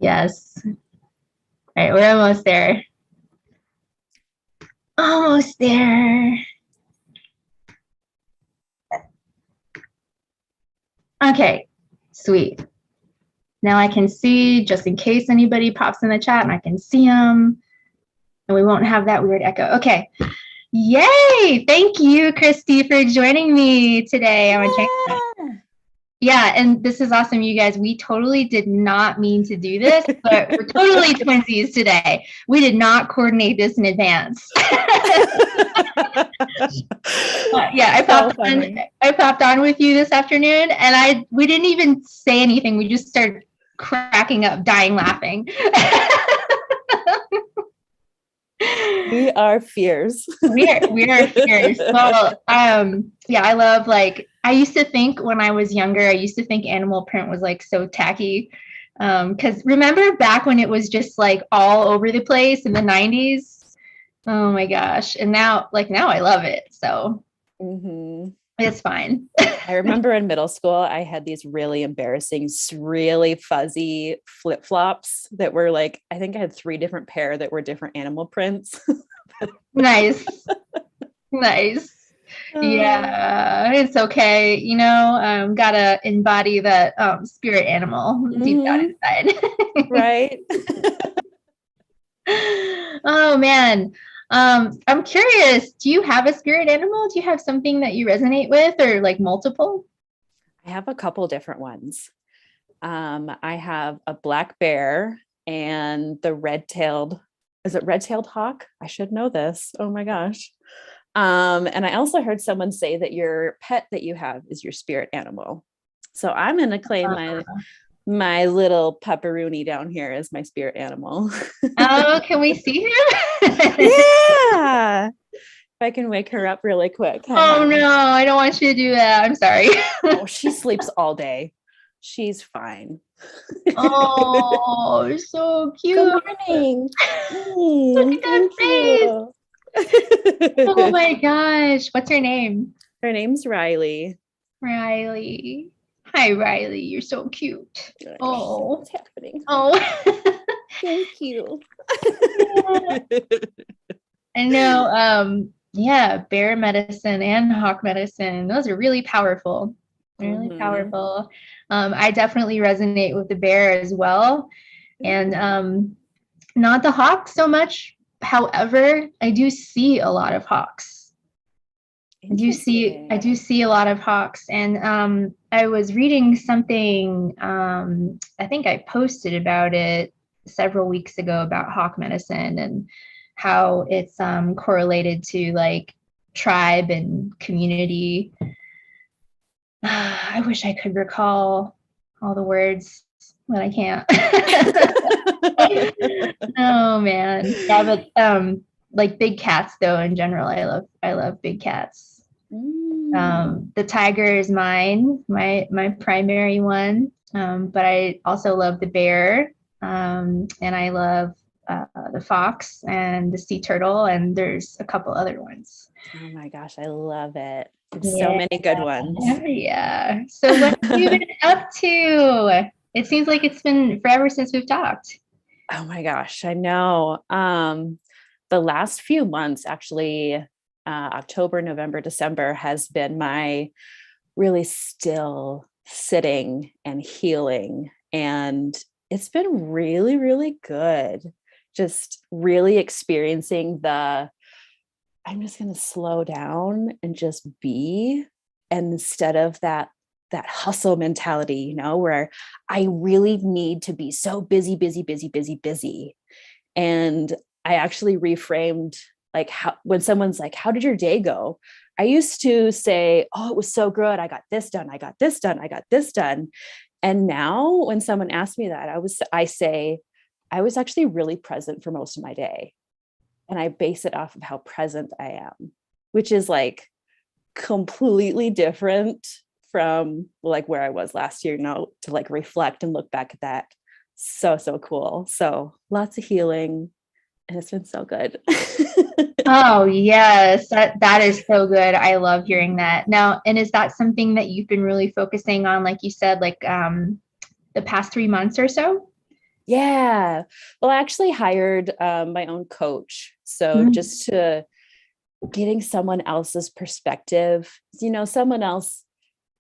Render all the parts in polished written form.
Yes. All right, we're almost there. Almost there. Okay, sweet. Now I can see, just in case anybody pops in the chat, and I can see them, and we won't have that weird echo. Okay. Yay! Thank you, Krystee, for joining me today. I'm gonna change that. Yeah, and this is awesome, you guys. We totally did not mean to do this, but we're totally twinsies today. We did not coordinate this in advance. Yeah, I popped on with you this afternoon, and we didn't even say anything. We just started cracking up, dying laughing. We are fierce. we are fierce. Well, yeah, I love, like, I used to think when I was younger, I used to think animal print was like so tacky. Because remember back when it was just like all over the place in the 90s? Oh my gosh. And now I love it. So it's fine. I remember in middle school, I had these really embarrassing, really fuzzy flip-flops that were like, I think I had 3 different pair that were different animal prints. Nice. Nice. Yeah, it's okay. You know, gotta embody that spirit animal deep down inside. Right. Oh man. I'm curious, do you have a spirit animal? Do you have something that you resonate with, or like multiple? I have a couple different ones. I have a black bear and the is it red-tailed hawk? I should know this. Oh my gosh. And I also heard someone say that your pet that you have is your spirit animal. So I'm going to claim my little pepperoni down here as my spirit animal. Oh, can we see him? Yeah. If I can wake her up really quick. Oh no, I don't want you to do that. I'm sorry. Oh, she sleeps all day. She's fine. Oh, so cute. Good morning. Look at that face. Oh my gosh. What's her name? Her name's Riley. Riley. Hi, Riley. You're so cute. Oh, what's happening? Oh, thank you. I know. Yeah, bear medicine and hawk medicine. Those are really powerful. Really powerful. I definitely resonate with the bear as well. And not the hawk so much. However, I do see a lot of hawks. I do see a lot of hawks. And I was reading something, I think I posted about it several weeks ago, about hawk medicine and how it's correlated to like tribe and community. I wish I could recall all the words, but I can't. Oh man. Yeah, but like big cats though, in general, I love big cats. The tiger is my primary one. But I also love the bear. And I love the fox and the sea turtle, and there's a couple other ones. Oh my gosh, I love it. There's so many good ones. Yeah. So what have you been up to? It seems like it's been forever since we've talked. Oh my gosh, I know. The last few months, actually, October, November, December has been my really still sitting and healing. And it's been really, really good. Just really experiencing I'm just going to slow down and just be, and instead of that hustle mentality, you know, where I really need to be so busy. And I actually reframed, like, when someone's like, how did your day go? I used to say, oh, it was so good. I got this done. And now when someone asks me that, I say, I was actually really present for most of my day. And I base it off of how present I am, which is like completely different from like where I was last year, to like reflect and look back at that. So cool. So lots of healing, and it's been so good. Oh yes, that is so good. I love hearing that. Now, and is that something that you've been really focusing on, like you said, like the past 3 months or so? Yeah. Well, I actually hired my own coach. So just to getting someone else's perspective, someone else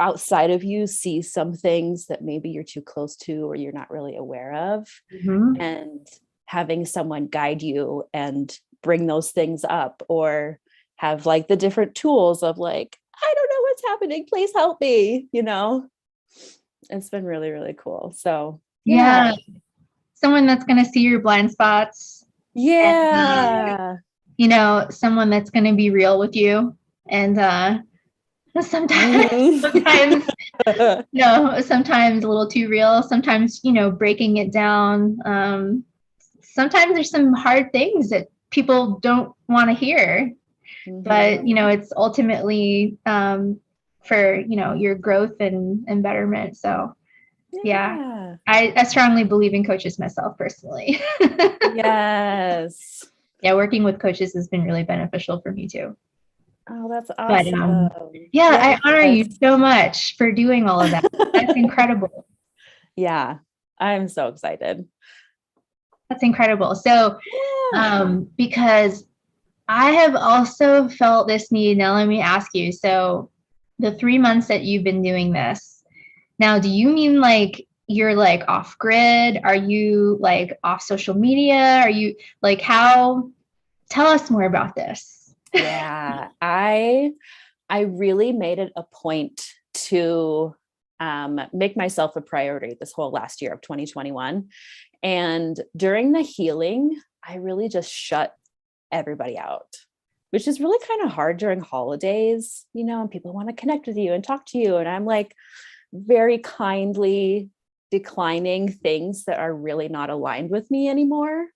outside of you sees some things that maybe you're too close to or you're not really aware of. And having someone guide you and bring those things up, or have like the different tools of like, I don't know what's happening, please help me, it's been really, really cool. So yeah. Someone that's going to see your blind spots. Yeah. And, someone that's going to be real with you. And sometimes, sometimes a little too real, sometimes, breaking it down. Sometimes there's some hard things that people don't want to hear, but, it's ultimately for, your growth and betterment. So yeah. I strongly believe in coaches myself personally. Yes. Yeah, working with coaches has been really beneficial for me too. Oh, that's awesome. But, I honor you so much for doing all of that. That's incredible. Yeah, I'm so excited. That's incredible. So, because I have also felt this need. Now, let me ask you. So, the 3 months that you've been doing this, now, do you mean like you're like off grid? Are you like off social media? Are you like how? Tell us more about this. Yeah, I really made it a point to make myself a priority this whole last year of 2021. And during the healing, I really just shut everybody out, which is really kind of hard during holidays, and people want to connect with you and talk to you. And I'm like very kindly declining things that are really not aligned with me anymore.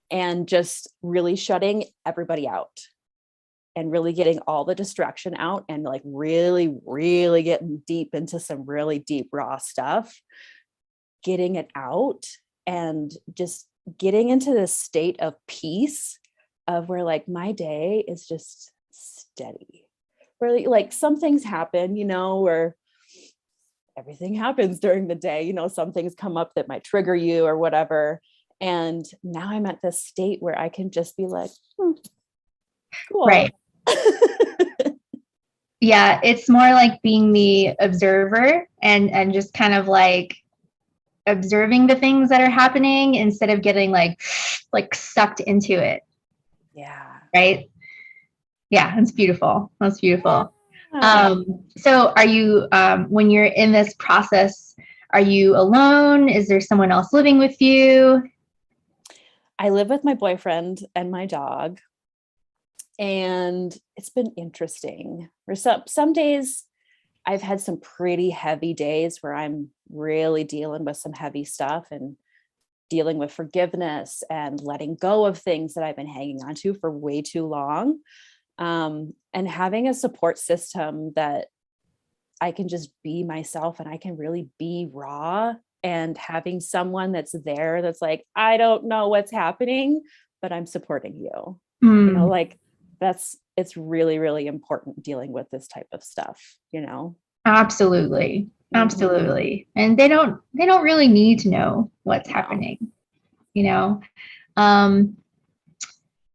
And just really shutting everybody out and really getting all the distraction out and like really, really getting deep into some really deep, raw stuff, getting it out and just getting into this state of peace of where like my day is just steady, where like some things happen, where everything happens during the day, some things come up that might trigger you or whatever. And now I'm at this state where I can just be like, cool. Right. Yeah, it's more like being the observer and just kind of like observing the things that are happening instead of getting like sucked into it. Yeah. Right. Yeah, that's beautiful. That's beautiful. So are you when you're in this process, are you alone? Is there someone else living with you? I live with my boyfriend and my dog. And it's been interesting. For some days I've had some pretty heavy days where I'm really dealing with some heavy stuff and dealing with forgiveness and letting go of things that I've been hanging on to for way too long. And having a support system that I can just be myself and I can really be raw, and having someone that's there that's like, I don't know what's happening, but I'm supporting you. Like it's really, really important dealing with this type of stuff, Absolutely. Absolutely. And they don't really need to know what's happening,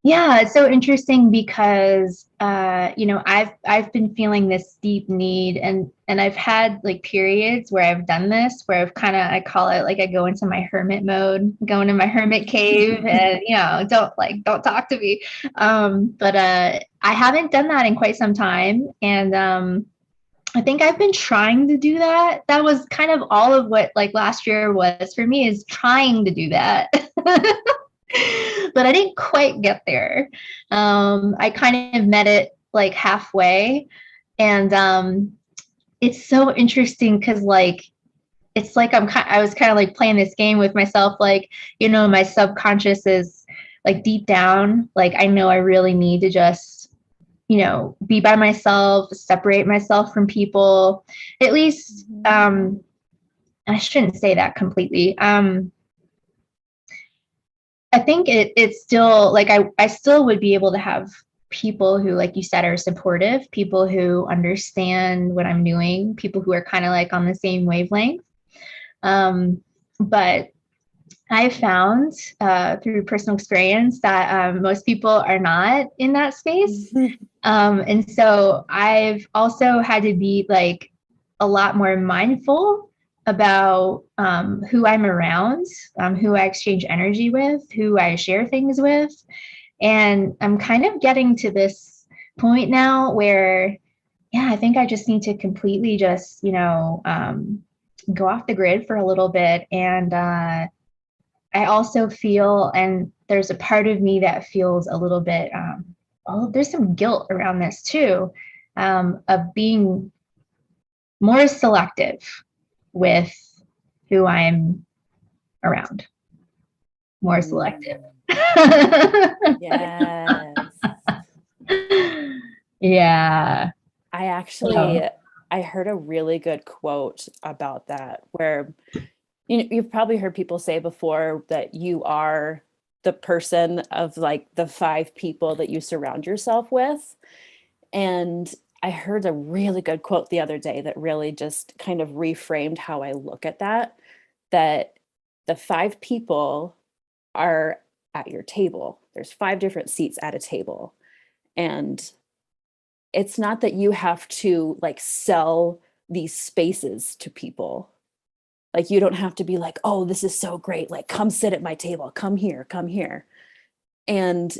Yeah, it's so interesting because I've been feeling this deep need, and I've had like periods where I've done this, where I call it like I go into my hermit mode, go into my hermit cave, and don't talk to me. But I haven't done that in quite some time, and I think I've been trying to do that. That was kind of all of what like last year was for me, is trying to do that. But I didn't quite get there. I kind of met it like halfway, and it's so interesting because like it's like I was kind of like playing this game with myself, like my subconscious is like deep down, like I know I really need to just be by myself, separate myself from people, at least. I shouldn't say that completely. I think it's still like I still would be able to have people who, like you said, are supportive, people who understand what I'm doing, people who are kind of like on the same wavelength. But I found through personal experience that most people are not in that space. And so I've also had to be like a lot more mindful about who I'm around, who I exchange energy with, who I share things with. And I'm kind of getting to this point now where, yeah, I think I just need to completely just, go off the grid for a little bit. And I also feel, and there's a part of me that feels a little bit, there's some guilt around this too, of being more selective with who I'm around, more selective. Yes. Yeah. I heard a really good quote about that where you've probably heard people say before that you are the person of like the 5 people that you surround yourself with. And I heard a really good quote the other day that really just kind of reframed how I look at that, that the 5 people are at your table. There's 5 different seats at a table. And it's not that you have to like sell these spaces to people. Like you don't have to be like, oh, this is so great. Like, come sit at my table. Come here, come here. And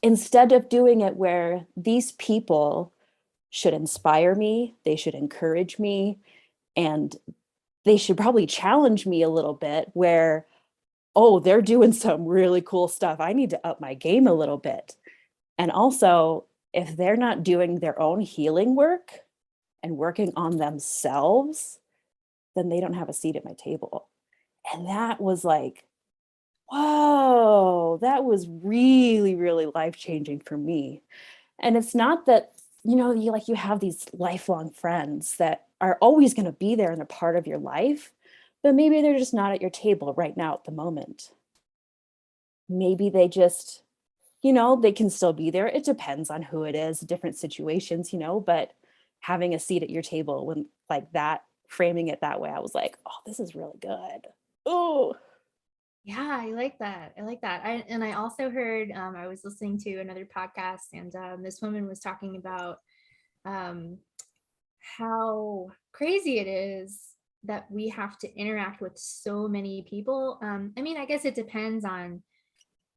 instead of doing it where these people should inspire me, they should encourage me, and they should probably challenge me a little bit where, oh, they're doing some really cool stuff. I need to up my game a little bit. And also, if they're not doing their own healing work and working on themselves, then they don't have a seat at my table. And that was like, whoa, that was really, really life-changing for me. And it's not that, you have these lifelong friends that are always going to be there and a part of your life, but maybe they're just not at your table right now at the moment. Maybe they just, they can still be there. It depends on who it is, different situations, but having a seat at your table when like that, framing it that way, I was like, oh, this is really good. Oh, Yeah, I like that. I like that. I also heard, I was listening to another podcast, and this woman was talking about um, how crazy it is that we have to interact with so many people. I mean, I guess it depends on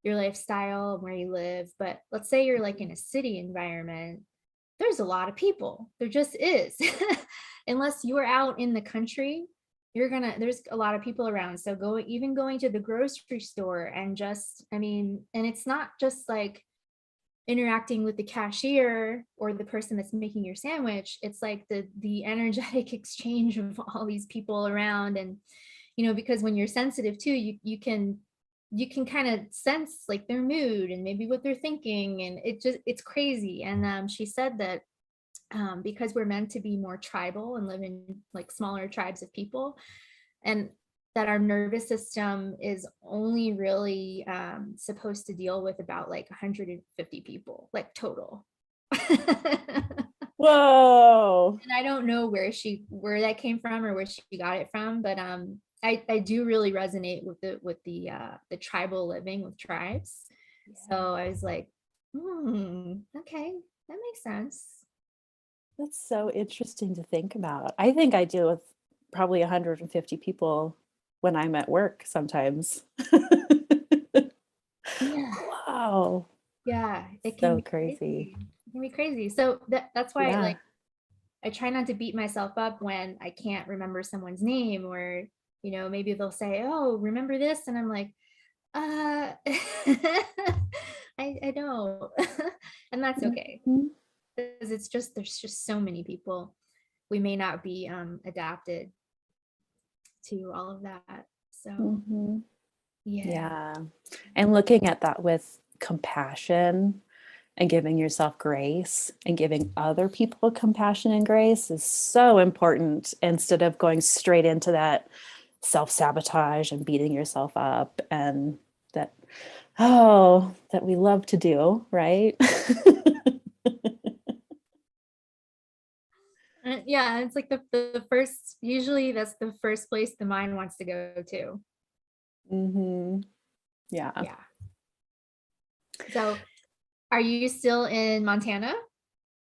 your lifestyle and where you live, but let's say you're like in a city environment, there's a lot of people. There just is. Unless you're out in the country, there's a lot of people around. So going to the grocery store and just, I mean, and it's not just like interacting with the cashier or the person that's making your sandwich. It's like the energetic exchange of all these people around. And because when you're sensitive too, you can kind of sense like their mood and maybe what they're thinking, and it's crazy. And she said that because we're meant to be more tribal and live in like smaller tribes of people, and that our nervous system is only really supposed to deal with about like 150 people, like total. whoa. And I don't know where that came from or where she got it from, but I do really resonate with the tribal living with tribes. Yeah. So I was like, okay, that makes sense. That's so interesting to think about. I think I deal with probably 150 people when I'm at work sometimes. Yeah. Wow. Yeah, it can So be crazy. crazy. It can be crazy. So that's why Yeah. like I try not to beat myself up when I can't remember someone's name, or maybe they'll say, "Oh, remember this?" And I'm like, I don't." And that's okay, Mhm. because there's just so many people. We may not be adapted to all of that. So Mhm. yeah. Yeah. And looking at that with compassion and giving yourself grace and giving other people compassion and grace is so important instead of going straight into that self-sabotage and beating yourself up and that that we love to do, right? Yeah, it's like the first, usually that's the first place the mind wants to go to. Mm-hmm. Yeah. Yeah. So are you still in Montana?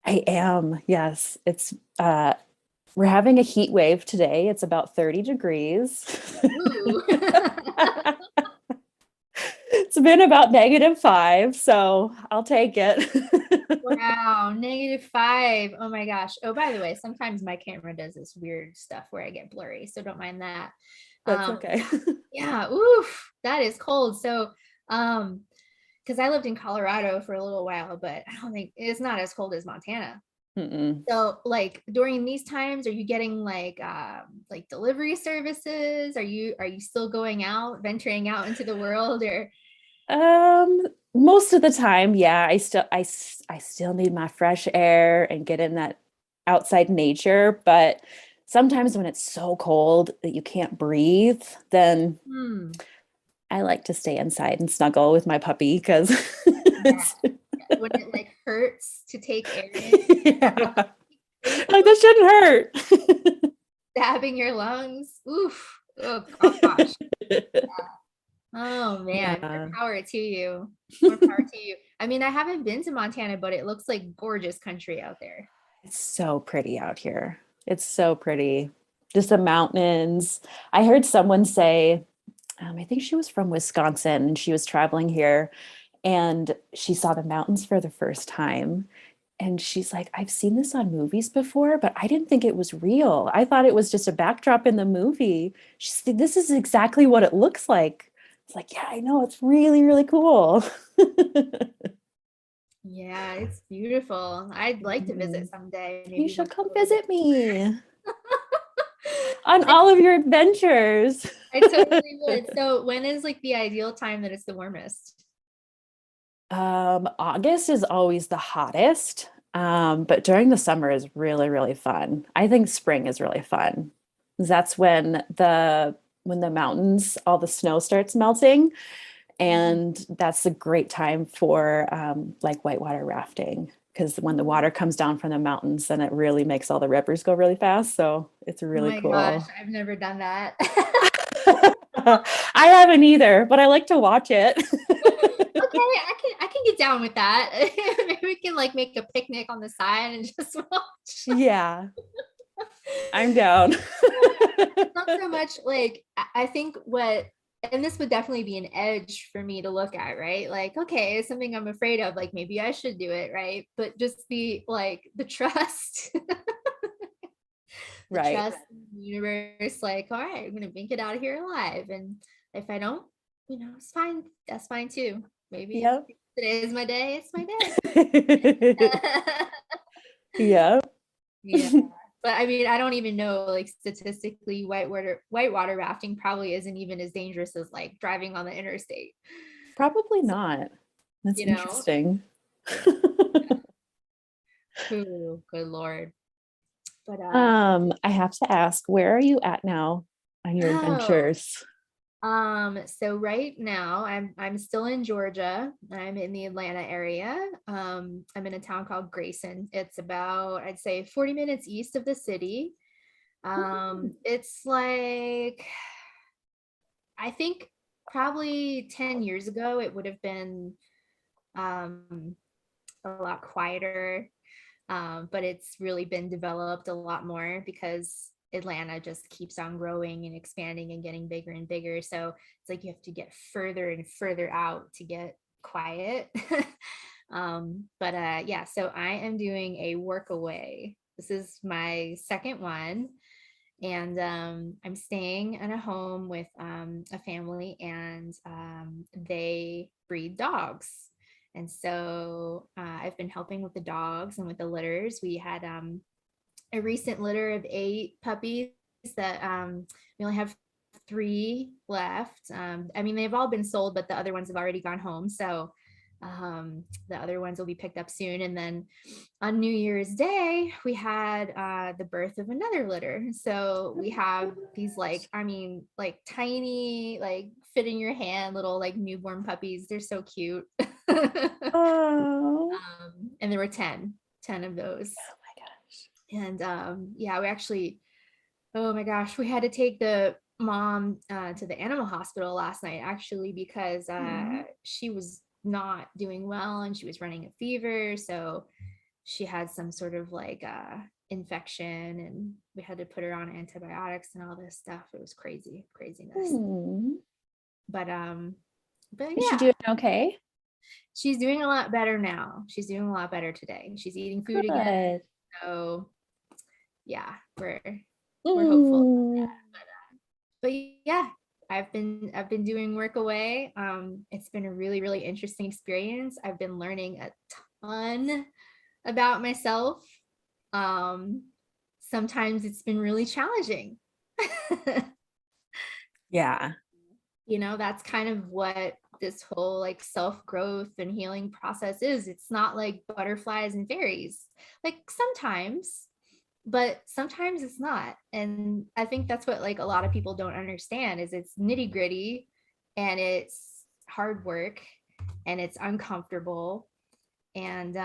I am. Yes. It's we're having a heat wave today. It's about 30 degrees. Ooh. It's been about -5, so I'll take it. Wow, -5. Oh my gosh. Oh, by the way, sometimes my camera does this weird stuff where I get blurry, so don't mind that. That's Um, okay. yeah, oof, that is cold. So, because I lived in Colorado for a little while, but I don't think it's not as cold as Montana. Mm-mm. So, like during these times, are you getting like delivery services? Are you still going out, venturing out into the world, or Um, Most of the time, yeah, I still need my fresh air and get in that outside nature, but sometimes when it's so cold that you can't breathe, then hmm, I like to stay inside and snuggle with my puppy because yeah, when it like hurts to take air in, yeah. face Like this shouldn't hurt. stabbing your lungs. Oof. Oh gosh. Oh man, more Yeah. power to you. More power to you. I mean, I haven't been to Montana, but it looks like gorgeous country out there. It's so pretty out here. It's so pretty. Just the mountains. I heard someone say, I think she was from Wisconsin and she was traveling here and she saw the mountains for the first time. And she's like, I've seen this on movies before, but I didn't think it was real. I thought it was just a backdrop in the movie. She said, this is exactly what it looks like. It's like, yeah, I know. It's really, really cool. Yeah, it's beautiful. I'd like to visit Mhm. someday, You maybe should once come a little bit visit me on cooler. all of your adventures. I totally would. So when is like the ideal time that it's the warmest? August is always the hottest, but during the summer is really, really fun. I think spring is really fun. That's when the mountains, all the snow starts melting, Mhm. and that's a great time for like whitewater rafting because when the water comes down from the mountains, then it really makes all the rivers go really fast. So it's Oh really my gosh, cool. I've never done that. I haven't either, but I like to watch it. Okay, I can get down with that. Maybe we can like make a picnic on the side and just watch. Yeah, I'm down. It's not so much like I think what, and this would definitely be an edge for me to look at, right? Like, okay, it's something I'm afraid of, like maybe I should do it, right? But just the like the trust, the Right. trust in the universe, like, all right, I'm gonna make it out of here alive. And if I don't, it's fine. That's fine too. Maybe Yep. today is my day, it's my day. Yeah. Yeah. But I mean, I don't even know, like statistically, whitewater rafting probably isn't even as dangerous as like driving on the interstate. Probably So, not. That's you know, interesting. yeah. Ooh, good Lord. But I have to ask, where are you at now on your oh, adventures? so right now I'm still in Georgia. I'm in the Atlanta area. I'm in a town called Grayson. It's about, I'd say 40 minutes east of the city. It's like, I think probably 10 years ago, it would have been um, a lot quieter, but it's really been developed a lot more because Atlanta just keeps on growing and expanding and getting bigger and bigger. So it's like you have to get further and further out to get quiet. But yeah, so I am doing a work away. This is my second one, and I'm staying in a home with a family, and they breed dogs. And so I've been helping with the dogs and with the litters. We had a recent litter of 8 puppies that we only have 3 left. I mean, they've all been sold, but the other ones have already gone home. So the other ones will be picked up soon. And then on New Year's Day, we had the birth of another litter. So we have these like, I mean, like tiny, like fit in your hand little like newborn puppies. They're so cute. Oh, And there were 10 of those. oh my gosh. And yeah, we actually, oh my gosh, we had to take the mom to the animal hospital last night, actually, because she was not doing well and she was running a fever. So she had some sort of like infection, and we had to put her on antibiotics and all this stuff. It was craziness. But Is she yeah, doing okay? she's doing a lot better now. She's doing a lot better today. She's eating food again. So yeah, we're hopeful about that. But yeah, I've been doing work away. It's been a really interesting experience. I've been learning a ton about myself. Sometimes it's been really challenging. Yeah. You know, that's kind of what this whole like self-growth and healing process is. It's not like butterflies and fairies. Like sometimes, but sometimes it's not. And I think that's what like a lot of people don't understand is it's nitty-gritty and it's hard work and it's uncomfortable. And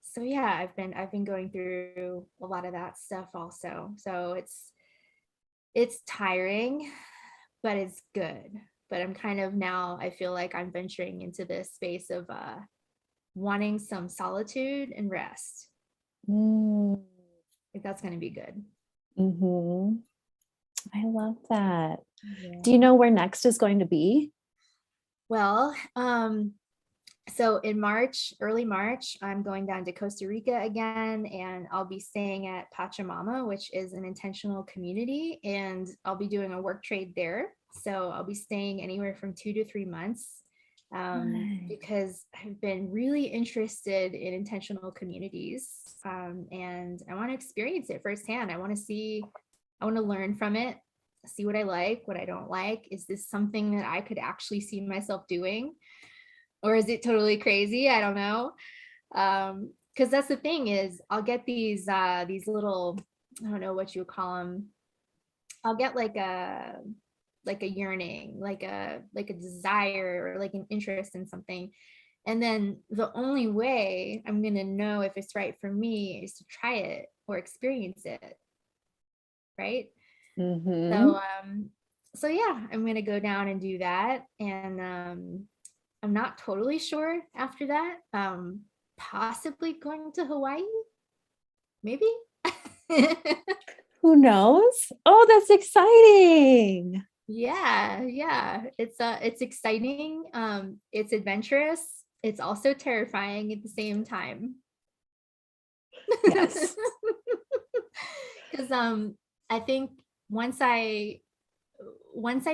so yeah, I've been going through a lot of that stuff also. So it's tiring, but it's good. But I'm kind of now, I feel like I'm venturing into this space of wanting some solitude and rest. Like that's going to be good. I love that. Yeah. Do you know where next is going to be? Well, so in March, early March, I'm going down to Costa Rica again, and I'll be staying at Pachamama, which is an intentional community, and I'll be doing a work trade there. So I'll be staying anywhere from 2 to 3 months because I've been really interested in intentional communities, and I want to experience it firsthand. I want to learn from it, see what I like, what I don't like. Is this something that I could actually see myself doing? Or is it totally crazy? I don't know. Because that's the thing is I'll get these little, I don't know what you would call them. I'll get like a yearning, like a desire or like an interest in something. And then the only way I'm gonna know if it's right for me is to try it or experience it. Right. So yeah, I'm gonna go down and do that. And I'm not totally sure after that. Possibly going to Hawaii, maybe. Who knows? Oh, that's exciting. Yeah. It's exciting. It's adventurous. It's also terrifying at the same time. Yes. Because I think once I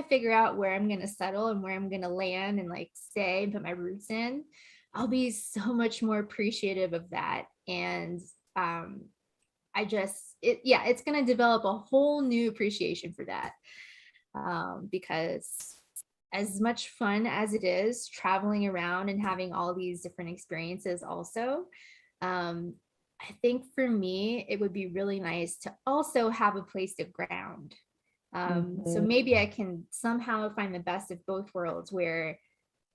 figure out where I'm going to settle and where I'm going to land and like stay and put my roots in, I'll be so much more appreciative of that. And it's going to develop a whole new appreciation for that. Because as much fun as it is traveling around and having all these different experiences also, I think for me, it would be really nice to also have a place to ground. So maybe I can somehow find the best of both worlds where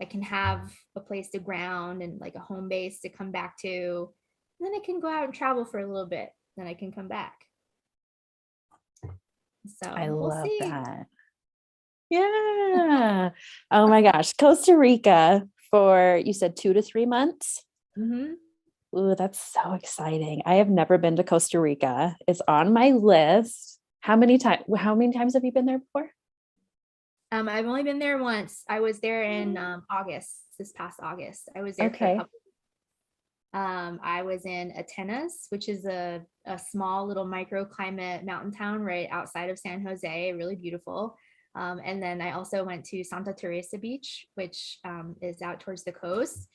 I can have a place to ground and like a home base to come back to. And then I can go out and travel for a little bit. Then I can come back. So I we'll love see. that. Yeah. Oh my gosh. Costa Rica for, you said 2 to 3 months? Ooh, that's so exciting. I have never been to Costa Rica. It's on my list. How many times have you been there before? I've only been there once. I was there in this past August. I was there for a couple. I was in Atenas, which is a small little microclimate mountain town right outside of San Jose, really beautiful. And then I also went to Santa Teresa Beach, which is out towards the coast.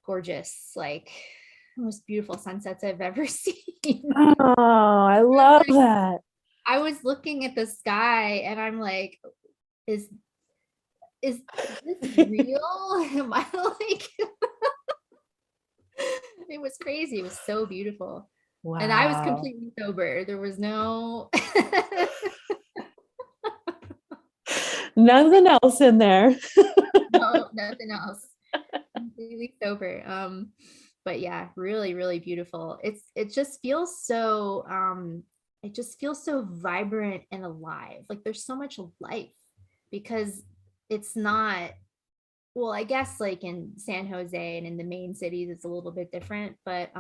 Gorgeous, like most beautiful sunsets I've ever seen. Oh, I love that. I was looking at the sky and I'm like, is this real? Am I like it was crazy. It was so beautiful. Wow. And I was completely sober. There was no nothing else in there. No, nothing else. Completely sober. But yeah, really, really beautiful. It just feels so it just feels so vibrant and alive. Like there's so much life because it's not, well, I guess like in San Jose and in the main cities, it's a little bit different, but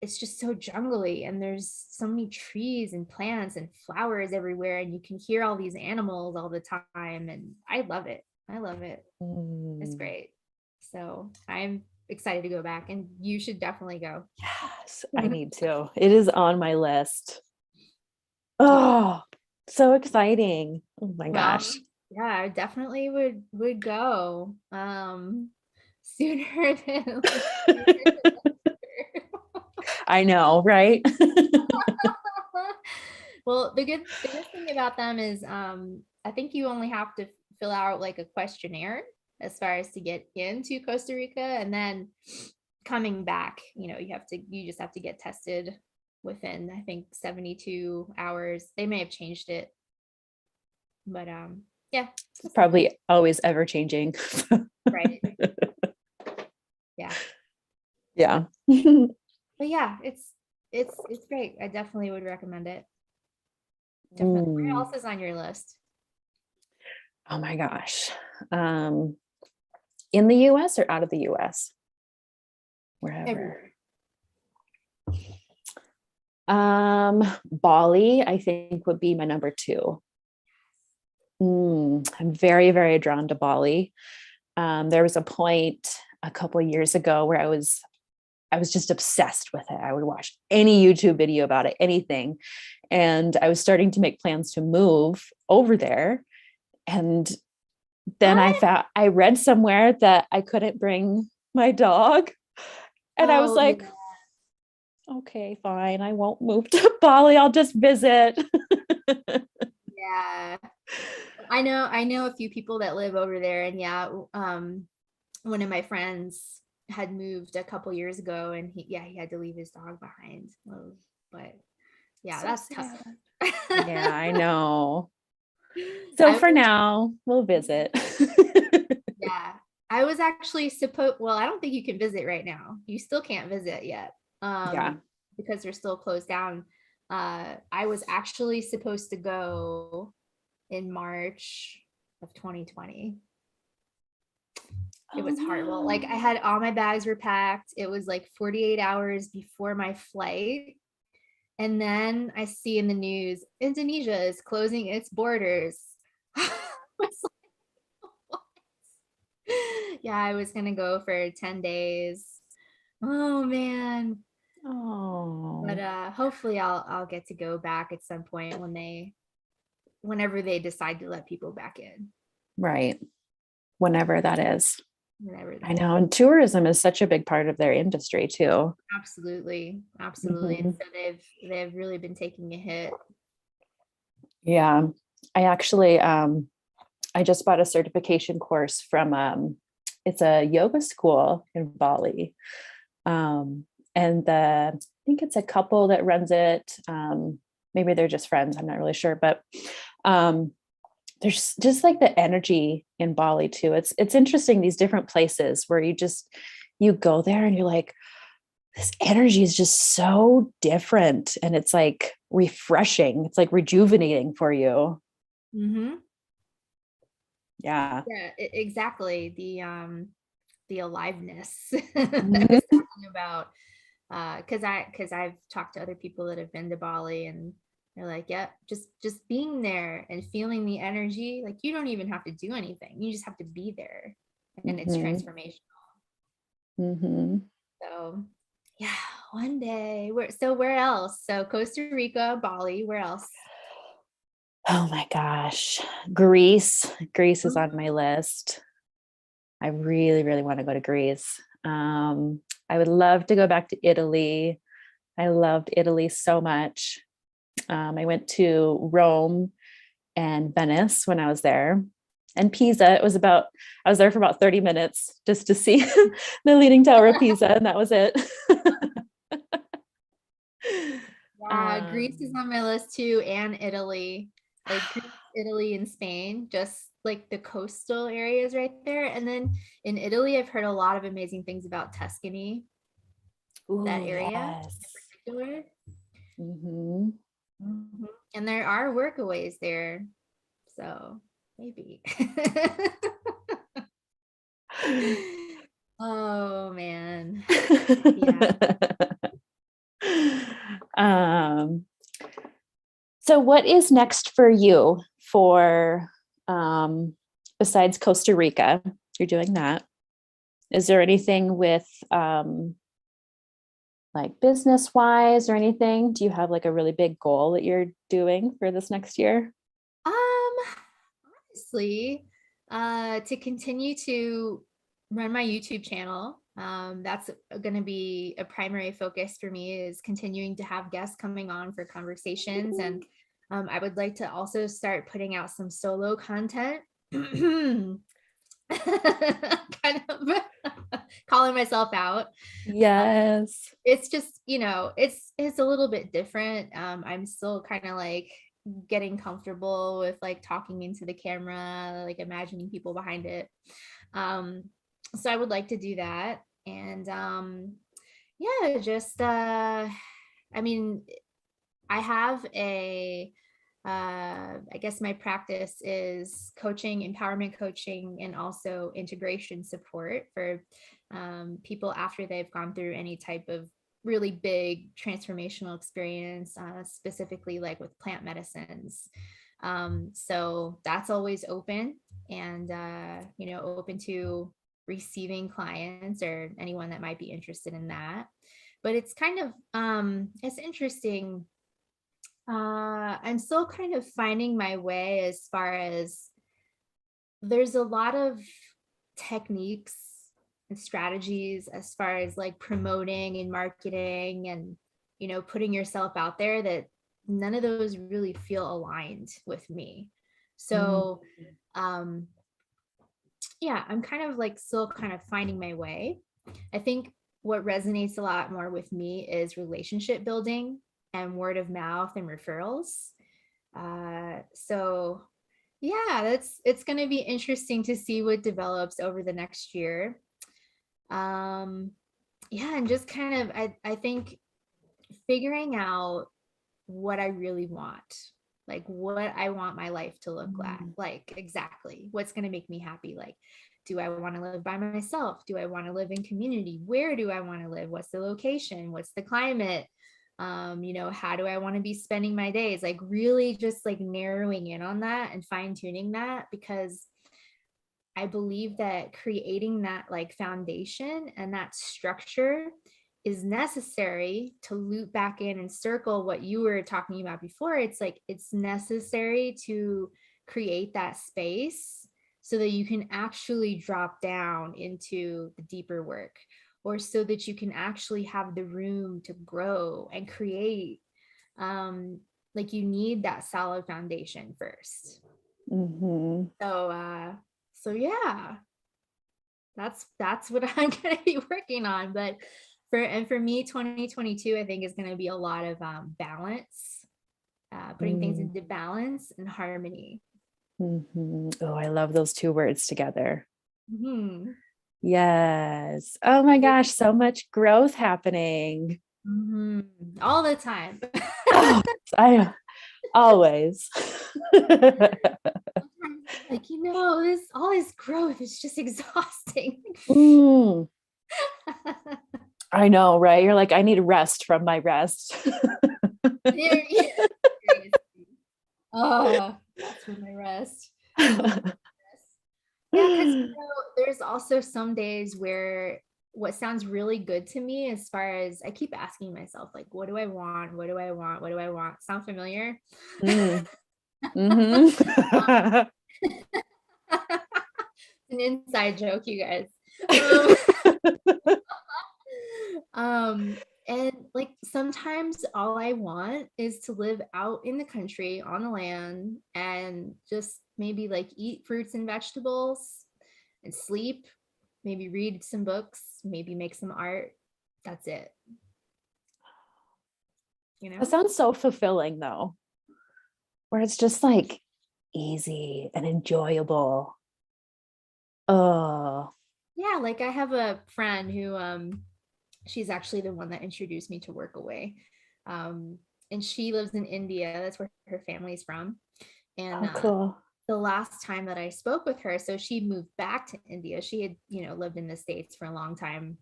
it's just so jungly and there's so many trees and plants and flowers everywhere and you can hear all these animals all the time and I love it. I love it. It's great. So I'm excited to go back and you should definitely go. Yes, I need to. It is on my list. Oh, so exciting. Oh my gosh. Yeah, I definitely would go sooner than I know, right? Well, the good thing about them is I think you only have to fill out like a questionnaire as far as to get into Costa Rica and then coming back, you just have to get tested within I think 72 hours. They may have changed it. But yeah. It's probably always ever changing. Right. Yeah. Yeah. But yeah, it's great. I definitely would recommend it. Definitely. What else is on your list? Oh my gosh. In the US or out of the US? Wherever. Everywhere. Bali, I think would be my number 2. I'm very, very drawn to Bali. There was a point a couple of years ago where I was just obsessed with it. I would watch any YouTube video about it, anything. And I was starting to make plans to move over there. And then I read somewhere that I couldn't bring my dog. And I was like, okay, fine. I won't move to Bali. I'll just visit. Yeah. I know a few people that live over there and yeah, one of my friends had moved a couple years ago and he had to leave his dog behind. But yeah, so that's sad. Tough. Yeah, I know. So for now, we'll visit. Yeah. I was actually well, I don't think you can visit right now. You still can't visit yet. Yeah. Because they're still closed down. I was actually supposed to go in March of 2020. It was horrible. Like I had all my bags were packed. It was like 48 hours before my flight. And then I see in the news, Indonesia is closing its borders. Yeah, I was gonna go for 10 days. Oh man. Oh. But hopefully I'll get to go back at some point whenever they decide to let people back in. Right. Whenever that is. I know. Is. And tourism is such a big part of their industry too. Absolutely. Absolutely. And so they've really been taking a hit. Yeah. I actually I just bought a certification course from it's a yoga school in Bali. And I think it's a couple that runs it. Maybe they're just friends. I'm not really sure, but there's just like the energy in Bali too. It's interesting, these different places where you go there and you're like, this energy is just so different. And it's like refreshing. It's like rejuvenating for you. Mm-hmm. Yeah. Yeah, exactly. The aliveness that I was talking about. Because I've talked to other people that have been to Bali and they're like, yeah, just being there and feeling the energy. Like you don't even have to do anything. You just have to be there, and it's transformational. Mm-hmm. So yeah, one day. Where else? So Costa Rica, Bali. Where else? Oh my gosh, Greece. Greece is on my list. I really, really want to go to Greece. I would love to go back to Italy. I loved Italy so much. I went to Rome and Venice when I was there, and Pisa. I was there for about 30 minutes just to see the Leaning Tower of Pisa, and that was it. Greece is on my list too, and Italy. Like Greece, Italy, and Spain, just like the coastal areas right there. And then in Italy, I've heard a lot of amazing things about Tuscany. That area in particular. Mm-hmm. And there are workaways there. So maybe. Oh man. Yeah. um, so what is next for you for besides Costa Rica? You're doing that. Is there anything with like business wise or anything? Do you have like a really big goal that you're doing for this next year? Honestly, to continue to run my YouTube channel. That's going to be a primary focus for me, is continuing to have guests coming on for conversations. And I would like to also start putting out some solo content. Kind of calling myself out. Yes. It's just, it's a little bit different. I'm still kind of like getting comfortable with like talking into the camera, like imagining people behind it. Um, so I would like to do that. And yeah, just I mean, I have I guess my practice is coaching, empowerment coaching, and also integration support for people after they've gone through any type of really big transformational experience, specifically like with plant medicines. So that's always open, and open to receiving clients or anyone that might be interested in that. But it's kind of it's interesting. I'm still kind of finding my way, as far as there's a lot of techniques and strategies as far as like promoting and marketing and, putting yourself out there, that none of those really feel aligned with me. So, um, yeah, I'm kind of like still kind of finding my way. I think what resonates a lot more with me is relationship building and word of mouth and referrals. So yeah, it's going to be interesting to see what develops over the next year. Um, yeah, and just kind of, I think figuring out what I really want, like what I want my life to look like exactly, what's going to make me happy. Like, do I want to live by myself? Do I want to live in community? Where do I want to live? What's the location? What's the climate? How do I want to be spending my days? Like really just like narrowing in on that and fine tuning that, because I believe that creating that like foundation and that structure is necessary to loop back in and circle what you were talking about before. It's like it's necessary to create that space so that you can actually drop down into the deeper work, or so that you can actually have the room to grow and create. Like you need that solid foundation first. So yeah, that's what I'm going to be working on. But for me, 2022, I think is going to be a lot of balance, putting things into balance and harmony. Oh, I love those two words together. Mm-hmm. Yes. Oh my gosh, so much growth happening. Mm-hmm. All the time. Oh, I always. Like, this all this growth is just exhausting. I know, right? You're like, I need rest from my rest. Oh, that's for my rest. Yeah, because there's also some days where what sounds really good to me, as far as I keep asking myself, like, what do I want? What do I want? What do I want? Sound familiar? An inside joke, you guys. And like sometimes all I want is to live out in the country on the land and just maybe like eat fruits and vegetables and sleep, maybe read some books, maybe make some art. That's it. That sounds so fulfilling though, where it's just like easy and enjoyable. Oh. Yeah, like I have a friend who she's actually the one that introduced me to Workaway. and she lives in India. That's where her family's from. And cool. The last time that I spoke with her, so she moved back to India. She had, lived in the States for a long time,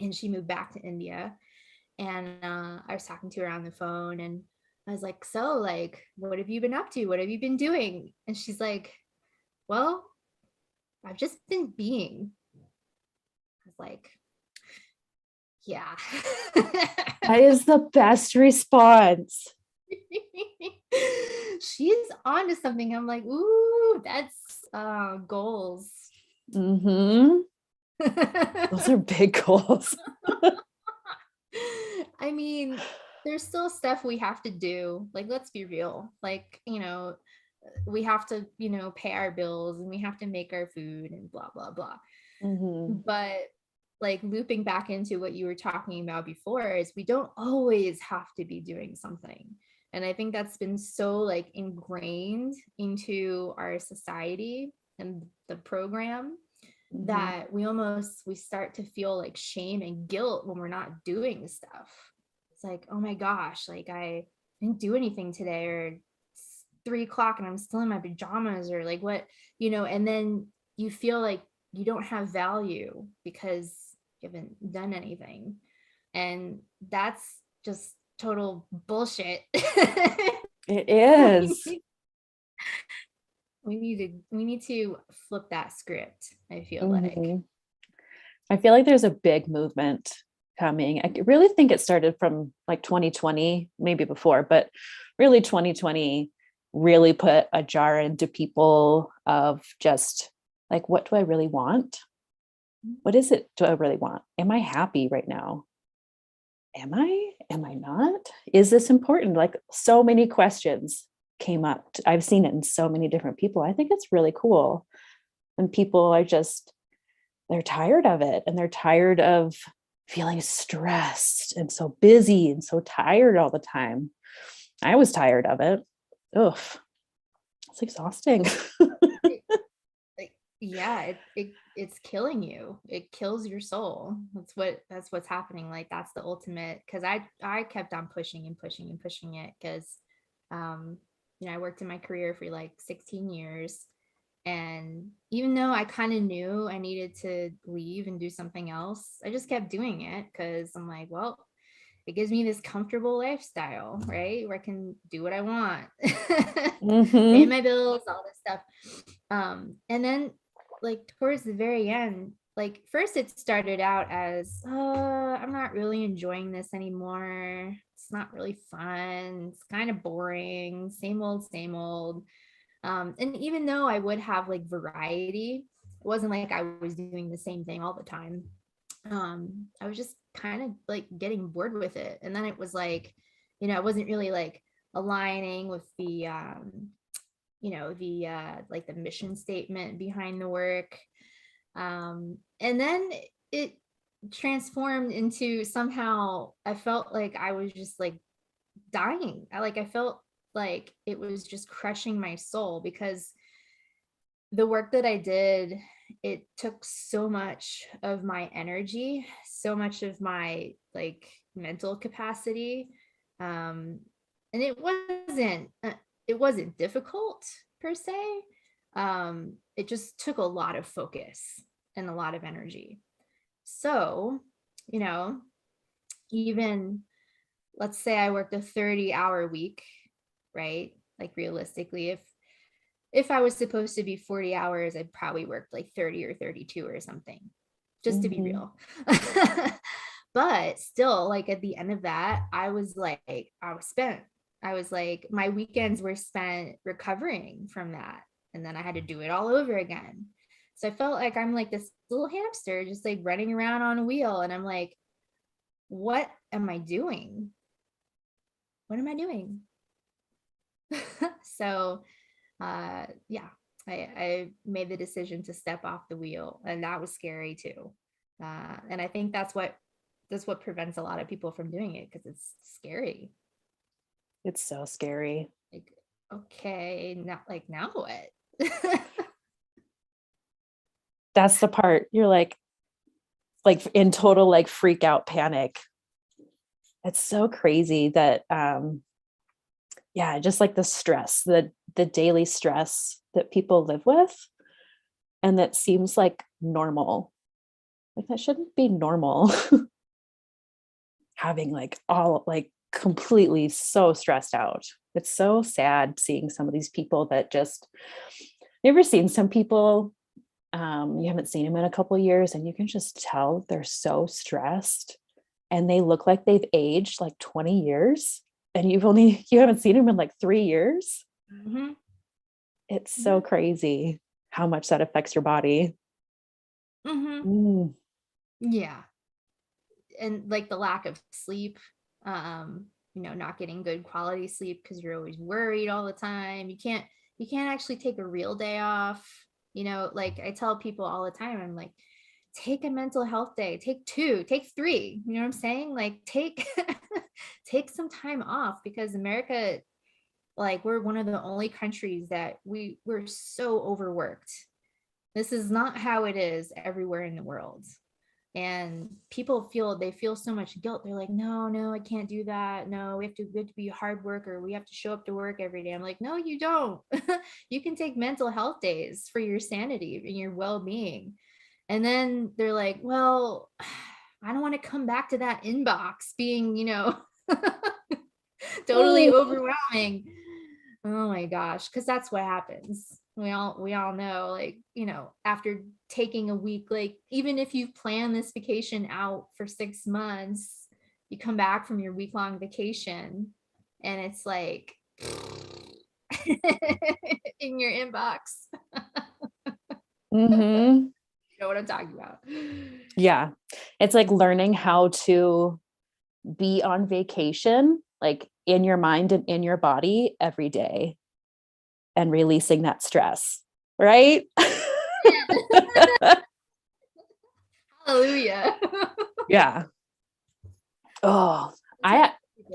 and she moved back to India. And I was talking to her on the phone, and I was like, so like, what have you been up to? What have you been doing? And she's like, well, I've just been being. I was like, yeah. That is the best response. She's on to something. I'm like, ooh, that's goals. Mm-hmm. Those are big goals. I mean, there's still stuff we have to do. Like, let's be real. Like, we have to, pay our bills, and we have to make our food and blah, blah, blah. Mm-hmm. But like looping back into what you were talking about before is we don't always have to be doing something. And I think that's been so like ingrained into our society and the program that we start to feel like shame and guilt when we're not doing stuff. It's like, oh my gosh, like I didn't do anything today, or it's 3 o'clock and I'm still in my pajamas, or like what, and then you feel like you don't have value because you haven't done anything. And that's just total bullshit. It is. We need to flip that script, I feel like. I feel like there's a big movement coming. I really think it started from like 2020, maybe before, but really 2020 really put a jar into people of just like, what do I really want? What is it do I really want? Am I happy right now? Am I not? Is this important? Like so many questions came up. I've seen it in so many different people. I think it's really cool. And people are just, they're tired of it, and they're tired of feeling stressed and so busy and so tired all the time. I was tired of it. Ugh, it's exhausting. Yeah, it's killing you. It kills your soul. That's what's happening. Like that's the ultimate, because I kept on pushing and pushing and pushing it, because I worked in my career for like 16 years. And even though I kind of knew I needed to leave and do something else, I just kept doing it because I'm like, well, it gives me this comfortable lifestyle, right? Where I can do what I want, pay my bills, all this stuff. And then like towards the very end, like first it started out as, I'm not really enjoying this anymore. It's not really fun. It's kind of boring, same old, same old. And even though I would have like variety, it wasn't like I was doing the same thing all the time. I was just kind of like getting bored with it. And then it was like, I wasn't really like aligning with the like the mission statement behind the work. And then it transformed into, somehow I felt like I was just like dying. I felt like it was just crushing my soul, because the work that I did, it took so much of my energy, so much of my like mental capacity. And it wasn't difficult per se. It just took a lot of focus and a lot of energy. So, even let's say I worked a 30-hour week, right? Like realistically, if I was supposed to be 40 hours, I'd probably worked like 30 or 32 or something, just to be real. But still, like at the end of that, I was spent. I was like, my weekends were spent recovering from that. And then I had to do it all over again. So I felt like I'm like this little hamster just like running around on a wheel. And I'm like, what am I doing? What am I doing? So yeah, I made the decision to step off the wheel, and that was scary too. And I think that's what prevents a lot of people from doing it, because it's scary. It's so scary. Like, okay, now what? That's the part you're like in total like freak out panic. it's so crazy that, yeah, just like the stress, the daily stress that people live with, and that seems like normal. Like that shouldn't be normal. Having like all like completely so stressed out. It's so sad seeing some of these people that just, you ever seen some people, you haven't seen them in a couple of years and you can just tell they're so stressed and they look like they've aged like 20 years and you haven't seen them in like 3 years. Mm-hmm. It's so crazy how much that affects your body. Mm-hmm. Yeah. And like the lack of sleep, not getting good quality sleep because you're always worried all the time. You can't actually take a real day off. Like I tell people all the time, I'm like, take a mental health day, take 2, take 3. You know what I'm saying? Like take take some time off, because America, like, we're one of the only countries that we're so overworked. This is not how it is everywhere in the world. And people feel so much guilt. They're like, no, I can't do that. No, we have to be a hard worker. We have to show up to work every day. I'm like, no, you don't. You can take mental health days for your sanity and your well-being. And then they're like, well, I don't want to come back to that inbox being, totally overwhelming. Oh my gosh, because that's what happens. We all know, like, after taking a week, like even if you've planned this vacation out for 6 months, you come back from your week-long vacation and it's like in your inbox. Mm-hmm. You know what I'm talking about. Yeah. It's like learning how to be on vacation, like in your mind and in your body every day and releasing that stress, right? Hallelujah. Yeah. Oh,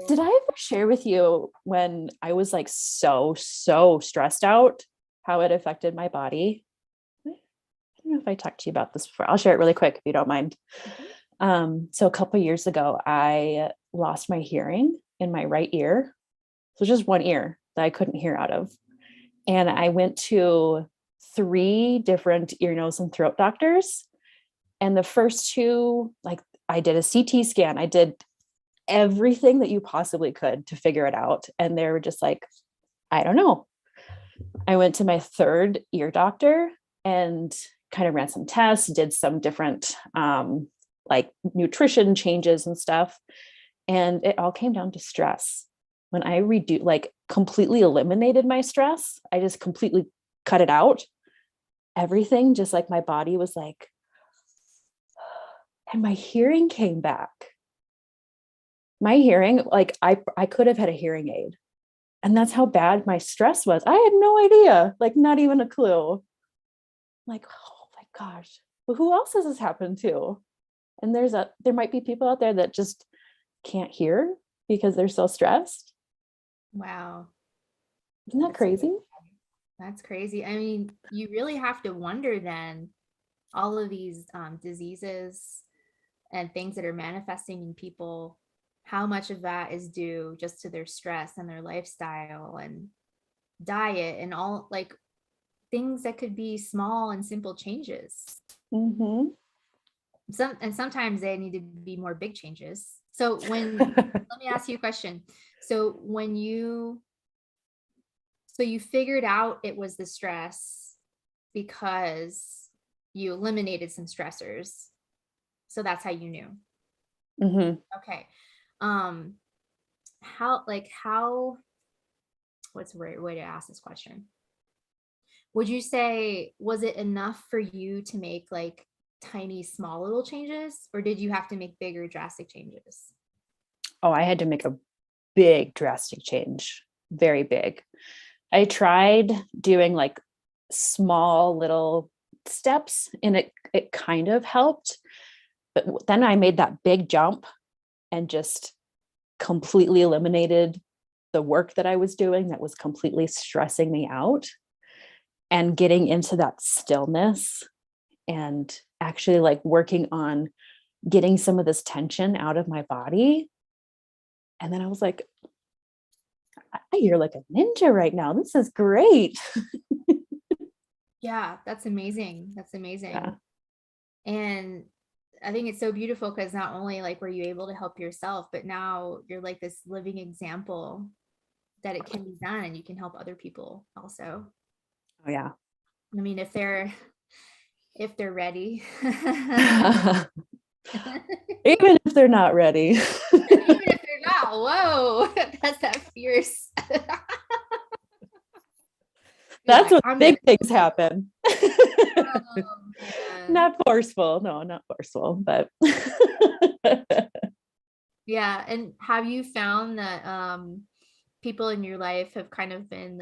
did I ever share with you when I was like so stressed out, how it affected my body? I don't know if I talked to you about this before. I'll share it really quick if you don't mind. So a couple of years ago, I lost my hearing in my right ear. So just one ear that I couldn't hear out of. And I went to 3 different ear, nose, and throat doctors. And the first 2, like I did a CT scan. I did everything that you possibly could to figure it out. And they were just like, I don't know. I went to my 3rd ear doctor and kind of ran some tests, did some different like nutrition changes and stuff. And it all came down to stress. When I completely eliminated my stress, I just completely cut it out. Everything, just like my body was like, and my hearing came back. My hearing, like I could have had a hearing aid. And that's how bad my stress was. I had no idea, like not even a clue. Like, oh my gosh, well, who else has this happened to? And there might be people out there that just can't hear because they're so stressed. Wow. Isn't that crazy? That's crazy. I mean, you really have to wonder then, all of these diseases and things that are manifesting in people, how much of that is due just to their stress and their lifestyle and diet and all, like, things that could be small and simple changes. Mm-hmm. Sometimes they need to be more big changes. So let me ask you a question. So you figured out it was the stress because you eliminated some stressors. So that's how you knew. Mm-hmm. Okay. How what's the right way to ask this question? Would you say, was it enough for you to make like tiny, small little changes, or did you have to make bigger, drastic changes? Oh, I had to make a big drastic change, very big. I tried doing like small little steps and it kind of helped. But then I made that big jump and just completely eliminated the work that I was doing that was completely stressing me out, and getting into that stillness and actually like working on getting some of this tension out of my body. And then I was like, you're like a ninja right now. This is great. Yeah, that's amazing. That's amazing. Yeah. And I think it's so beautiful because not only like were you able to help yourself, but now you're like this living example that it can be done and you can help other people also. Oh yeah. I mean, if they're ready. Even if they're not ready. Even if they're not, whoa, that's that fierce. That's like, when big things happen. Oh, not forceful. No, not forceful, but yeah. And have you found that people in your life have kind of been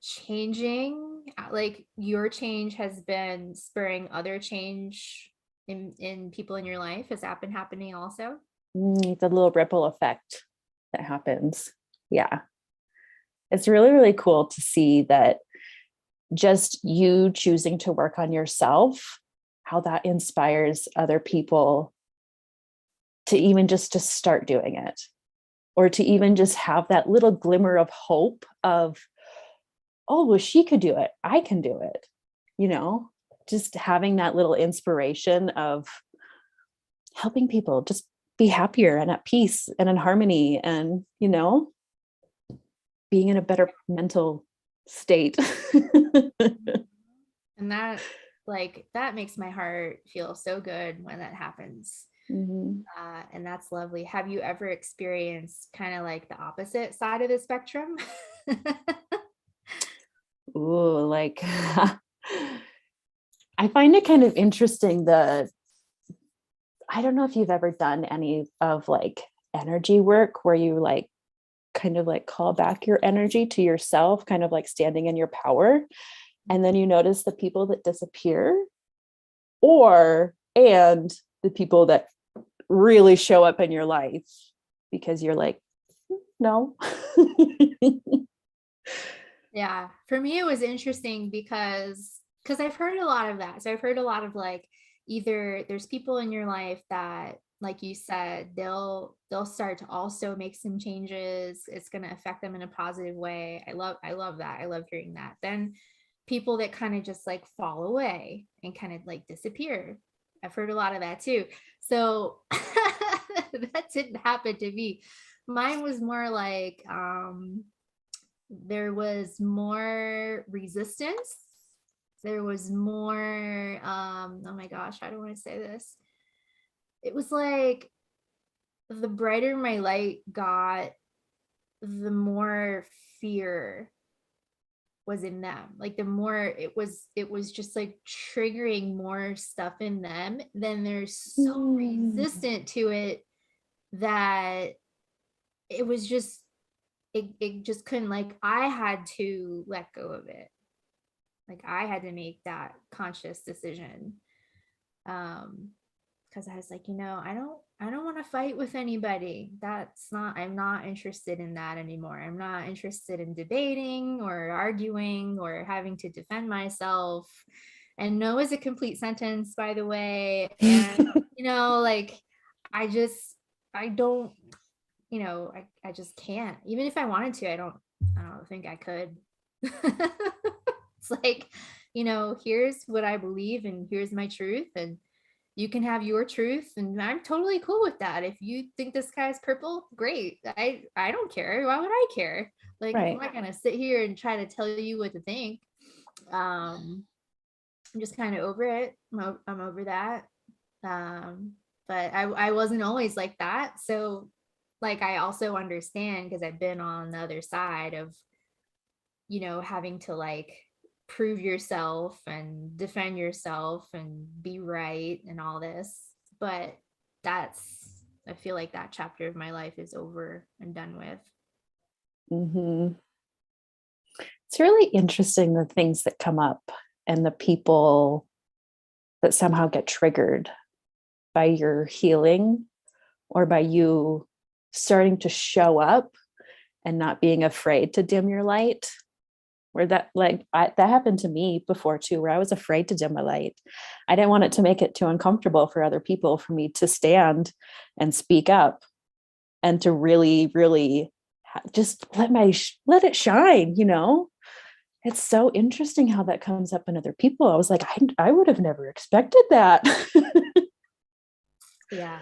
changing, like your change has been spurring other change in people in your life? Has that been happening also? it's a little ripple effect that happens. Yeah. It's really, really cool to see that just you choosing to work on yourself, how that inspires other people to even just to start doing it, or to even just have that little glimmer of hope of, oh, well, she could do it. I can do it. Just having that little inspiration of helping people just be happier and at peace and in harmony and, being in a better mental state. And that makes my heart feel so good when that happens. Mm-hmm. And that's lovely. Have you ever experienced kind of like the opposite side of the spectrum? Ooh, like I find it kind of interesting I don't know if you've ever done any of like energy work where you like kind of like call back your energy to yourself, kind of like standing in your power. And then you notice the people that disappear and the people that really show up in your life because you're like, no. Yeah, for me it was interesting because I've heard a lot of that. So I've heard a lot of like either there's people in your life that, like you said, they'll start to also make some changes. It's going to affect them in a positive way. I love that. I love hearing that. Then people that kind of just like fall away and kind of like disappear. I've heard a lot of that too. So that didn't happen to me. Mine was more like there was more resistance. There was more oh my gosh, I don't want to say this. It was like the brighter my light got, the more fear was in them. Like the more it was just like triggering more stuff in them. Then they're so resistant to it that it was just it just couldn't, like I had to let go of it. Like I had to make that conscious decision. Because I was like, I don't want to fight with anybody. I'm not interested in that anymore. I'm not interested in debating or arguing or having to defend myself. And no is a complete sentence, by the way. And, like I don't, I just can't. Even if I wanted to, I don't think I could. It's like, here's what I believe and here's my truth, and you can have your truth, and I'm totally cool with that. If you think the sky is purple, great. I don't care. Why would I care? Like, right. I'm not gonna sit here and try to tell you what to think. I'm just kind of over it. I'm over that. But I wasn't always like that. So like I also understand because I've been on the other side of, having to like prove yourself and defend yourself and be right and all this. But I feel like that chapter of my life is over and done with. Mm-hmm. It's really interesting the things that come up and the people that somehow get triggered by your healing or by you starting to show up and not being afraid to dim your light where that that happened to me before too, where I was afraid to dim my light. I didn't want it to make it too uncomfortable for other people for me to stand and speak up and to really, really just let it shine, you know? It's so interesting how that comes up in other people. I was like, I would have never expected that. Yeah.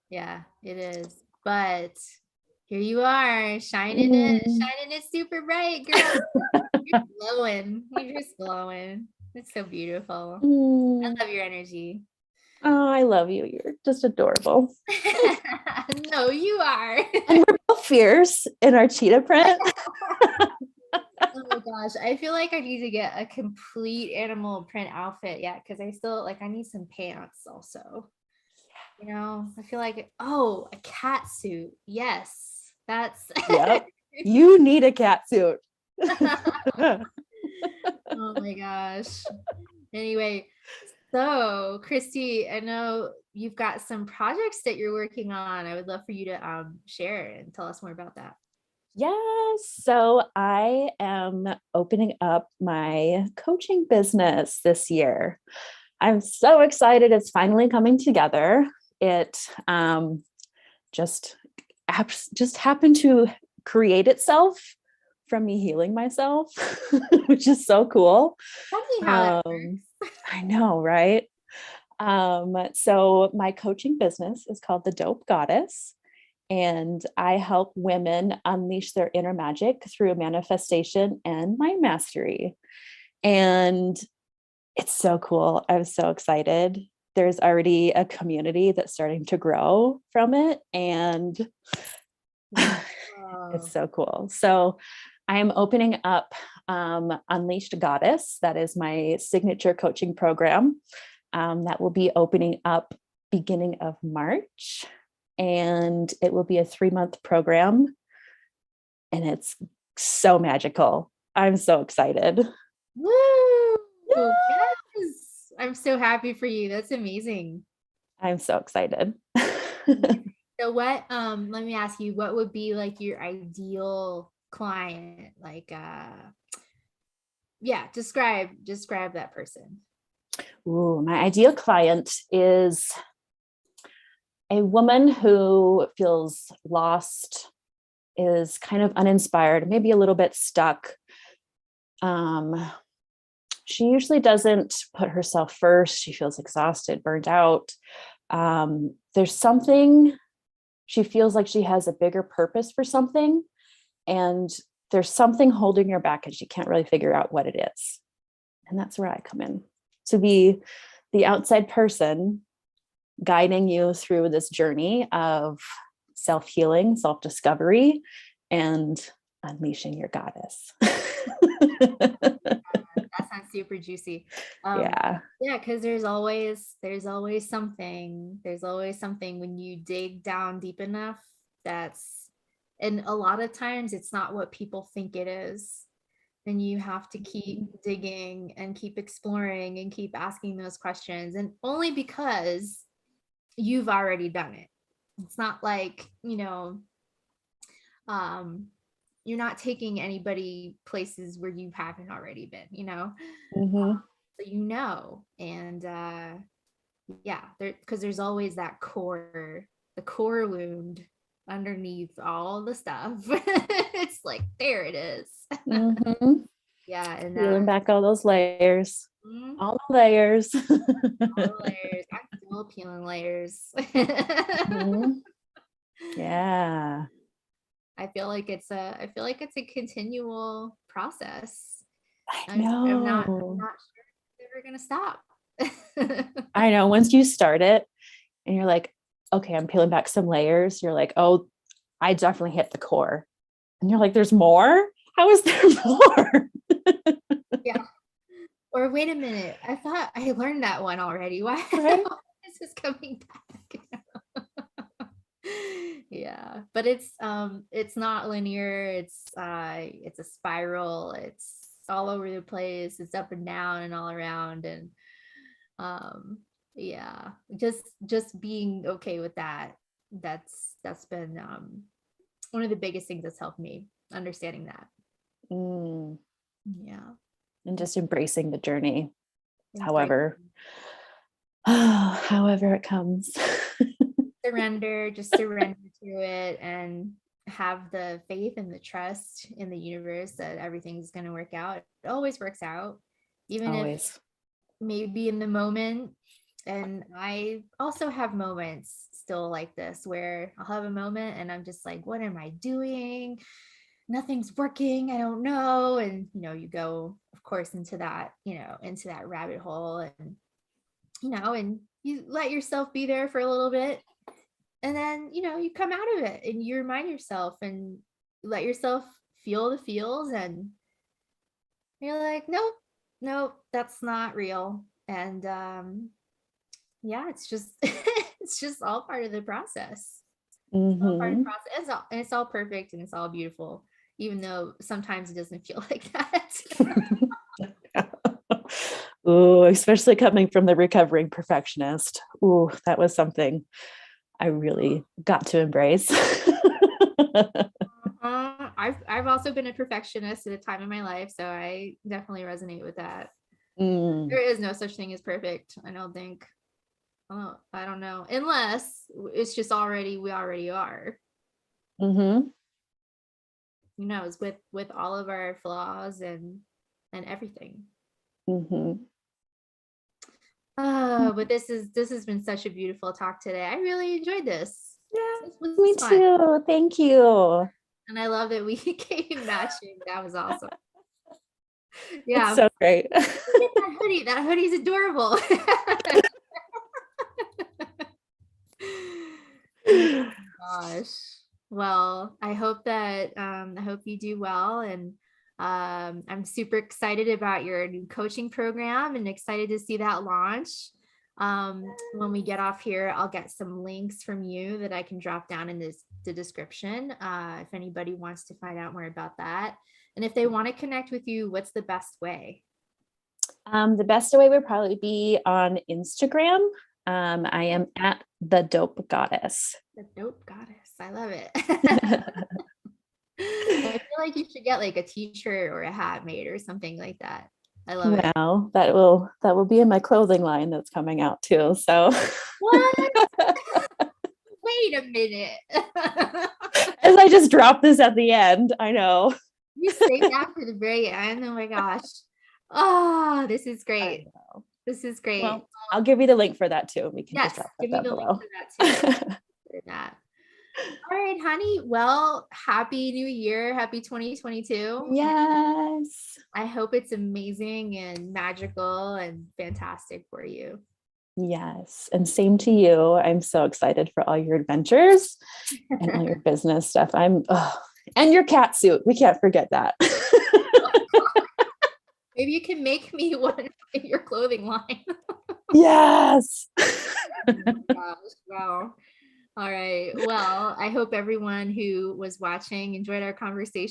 Yeah, it is. But here you are, shining it super bright, girl. You're glowing. You're just glowing. It's so beautiful. I love your energy. Oh, I love you. You're just adorable. No, you are. And we're both fierce in our cheetah print. Oh my gosh, I feel like I need to get a complete animal print outfit. Yeah, because I still I need some pants also. You know, I feel like, oh, a cat suit. Yes, that's. Yep. You need a cat suit. Oh my gosh. Anyway, so Krystee, I know you've got some projects that you're working on. I would love for you to share and tell us more about that. Yes. So I am opening up my coaching business this year. I'm so excited. It's finally coming together. It just happened to create itself from me healing myself, which is so cool. Funny how that works. I know, right? So my coaching business is called The Dope Goddess, and I help women unleash their inner magic through manifestation and mind mastery. And it's so cool. I'm so excited. There's already a community that's starting to grow from it, and it's so cool. So I am opening up Unleashed Goddess. That is my signature coaching program. That will be opening up beginning of March, and it will be a 3-month program, and it's so magical. I'm so excited. Woo! Yeah. Yes. I'm so happy for you. That's amazing. I'm so excited. So what, let me ask you, what would be like your ideal client? Like, yeah, describe that person. Ooh, my ideal client is a woman who feels lost, is kind of uninspired, maybe a little bit stuck. She usually doesn't put herself first. She feels exhausted, burnt out. There's something, she feels like she has a bigger purpose for something, and there's something holding her back and she can't really figure out what it is. And that's where I come in, to be the outside person guiding you through this journey of self-healing, self-discovery, and unleashing your goddess. That sounds super juicy. Yeah, because there's always something. There's always something when you dig down deep enough. And a lot of times it's not what people think it is. And you have to keep digging and keep exploring and keep asking those questions. And only because you've already done it. It's not like, you're not taking anybody places where you haven't already been, mm-hmm. So and yeah, because there's always that the core wound underneath all the stuff. It's like, there it is. Mm-hmm. Yeah, and peeling back all those layers, mm-hmm. all the layers. All the layers. I'm still peeling layers. Mm-hmm. Yeah, I feel like it's a continual process. I I'm not know. sure if it's ever gonna stop. I know. Once you start it and you're like, okay, I'm peeling back some layers, you're like, oh, I definitely hit the core. And you're like, there's more? How is there more? Yeah. Or wait a minute, I thought I learned that one already. Why, Right? why is this coming back? Yeah, but it's not linear. It's a spiral. It's all over the place. It's up and down and all around. And um yeah, just being okay with that. That's been one of the biggest things that's helped me, understanding that. Mm. Yeah. And just embracing the journey, Embrace. however it comes. Just surrender to it and have the faith and the trust in the universe that everything's going to work out. It always works out, even if maybe in the moment. And I also have moments still like this where I'll have a moment and I'm just like, what am I doing? Nothing's working. I don't know. And, you go, of course, into that, into that rabbit hole, and, and you let yourself be there for a little bit. And then, you come out of it and you remind yourself and let yourself feel the feels. And you're like, nope, that's not real. And yeah, it's just, it's just all part of the process. It's all part of the process. And it's all perfect and it's all beautiful, even though sometimes it doesn't feel like that. Ooh, especially coming from the recovering perfectionist. Ooh, that was something I really got to embrace. I've also been a perfectionist at a time in my life, so I definitely resonate with that. There is no such thing as perfect, I don't think. I don't know, unless it's just we already are. Who knows, with all of our flaws and everything. But this has been such a beautiful talk today. I really enjoyed this. Yeah, me too. Thank you. And I love that we came matching. That was awesome. Yeah, it's so great. That hoodie. That hoodie's adorable. Oh gosh. Well, I hope you do well, and I'm super excited about your new coaching program and excited to see that launch. When we get off here, I'll get some links from you that I can drop down in the description if anybody wants to find out more about that. And if they want to connect with you, what's the best way? The best way would probably be on Instagram. I am at the Dope Goddess. The Dope Goddess. I love it. I feel like you should get like a t-shirt or a hat made or something like that. I love it. Well, that will be in my clothing line that's coming out too. So what? Wait a minute. As I just dropped this at the end, I know. You saved that for the very end. Oh my gosh. Oh, this is great. This is great. Well, I'll give you the link for that too. We can just drop that down below. Link for that too. That. All right, honey. Well, happy new year. Happy 2022. Yes. I hope it's amazing and magical and fantastic for you. Yes. And same to you. I'm so excited for all your adventures and all your business stuff. And your cat suit. We can't forget that. Maybe you can make me one in your clothing line. Yes. Oh my gosh, wow. All right. Well, I hope everyone who was watching enjoyed our conversation.